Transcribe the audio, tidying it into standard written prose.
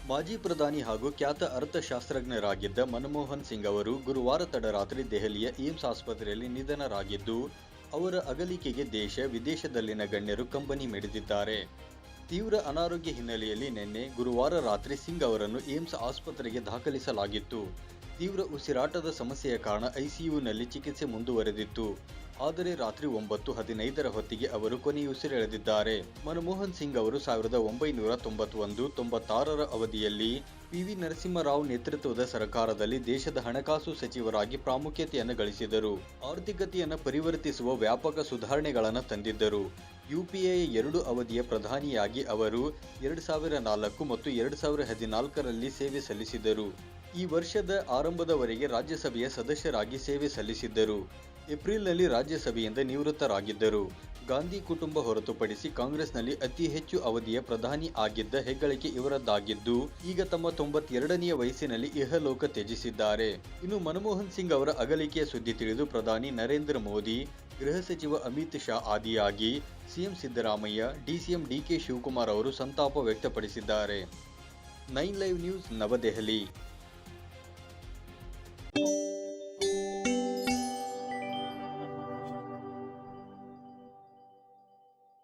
ಮಾಜಿ ಪ್ರಧಾನಿ ಹಾಗೂ ಖ್ಯಾತ ಅರ್ಥಶಾಸ್ತ್ರಜ್ಞರಾಗಿದ್ದ ಮನಮೋಹನ್ ಸಿಂಗ್ ಅವರು ಗುರುವಾರ ತಡರಾತ್ರಿ ದೆಹಲಿಯ ಏಮ್ಸ್ ಆಸ್ಪತ್ರೆಯಲ್ಲಿ ನಿಧನರಾಗಿದ್ದು, ಅವರ ಅಗಲಿಕೆಗೆ ದೇಶ ವಿದೇಶದಲ್ಲಿನ ಗಣ್ಯರು ಕಂಬನಿ ಮಿಡಿದಿದ್ದಾರೆ. ತೀವ್ರ ಅನಾರೋಗ್ಯ ಹಿನ್ನೆಲೆಯಲ್ಲಿ ನಿನ್ನೆ ಗುರುವಾರ ರಾತ್ರಿ ಸಿಂಗ್ ಅವರನ್ನು ಏಮ್ಸ್ ಆಸ್ಪತ್ರೆಗೆ ದಾಖಲಿಸಲಾಗಿತ್ತು. ತೀವ್ರ ಉಸಿರಾಟದ ಸಮಸ್ಯೆಯ ಕಾರಣ ಐಸಿಯುನಲ್ಲಿ ಚಿಕಿತ್ಸೆ ಮುಂದುವರೆದಿತ್ತು. ಆದರೆ ರಾತ್ರಿ 9:15 ಹೊತ್ತಿಗೆ ಅವರು ಕೊನೆಯುಸಿರೆಳೆದಿದ್ದಾರೆ. ಮನಮೋಹನ್ ಸಿಂಗ್ ಅವರು 1991-96ರ ಅವಧಿಯಲ್ಲಿ ಪಿವಿ ನರಸಿಂಹರಾವ್ ನೇತೃತ್ವದ ಸರ್ಕಾರದಲ್ಲಿ ದೇಶದ ಹಣಕಾಸು ಸಚಿವರಾಗಿ ಪ್ರಾಮುಖ್ಯತೆಯನ್ನು ಗಳಿಸಿದರು. ಆರ್ಥಿಕತೆಯನ್ನು ಪರಿವರ್ತಿಸುವ ವ್ಯಾಪಕ ಸುಧಾರಣೆಗಳನ್ನು ತಂದಿದ್ದರು. ಯುಪಿಎ 2 ಅವಧಿಯ ಪ್ರಧಾನಿಯಾಗಿ ಅವರು 2004 ಮತ್ತು 2014ರಲ್ಲಿ ಸೇವೆ ಸಲ್ಲಿಸಿದರು. ಈ ವರ್ಷದ ಆರಂಭದವರೆಗೆ ರಾಜ್ಯಸಭೆಯ ಸದಸ್ಯರಾಗಿ ಸೇವೆ ಸಲ್ಲಿಸಿದ್ದರು. ಏಪ್ರಿಲ್ನಲ್ಲಿ ರಾಜ್ಯಸಭೆಯಿಂದ ನಿವೃತ್ತರಾಗಿದ್ದರು. ಗಾಂಧಿ ಕುಟುಂಬ ಹೊರತುಪಡಿಸಿ ಕಾಂಗ್ರೆಸ್ನಲ್ಲಿ ಅತಿ ಹೆಚ್ಚು ಅವಧಿಯ ಪ್ರಧಾನಿ ಆಗಿದ್ದ ಹೆಗ್ಗಳಿಕೆ ಇವರದ್ದಾಗಿದ್ದು, ಈಗ ತಮ್ಮ 92ನೇ ವಯಸ್ಸಿನಲ್ಲಿ ಇಹಲೋಕ ತ್ಯಜಿಸಿದ್ದಾರೆ. ಇನ್ನು ಮನಮೋಹನ್ ಸಿಂಗ್ ಅವರ ಅಗಲಿಕೆಯ ಸುದ್ದಿ ತಿಳಿದು ಪ್ರಧಾನಿ ನರೇಂದ್ರ ಮೋದಿ, ಗೃಹ ಸಚಿವ ಅಮಿತ್ ಶಾ ಆದಿಯಾಗಿ CM Siddaramaiah, DCM D K Shivakumar ಅವರು ಸಂತಾಪ ವ್ಯಕ್ತಪಡಿಸಿದ್ದಾರೆ. 9 ಲೈವ್ ನ್ಯೂಸ್, ನವದೆಹಲಿ.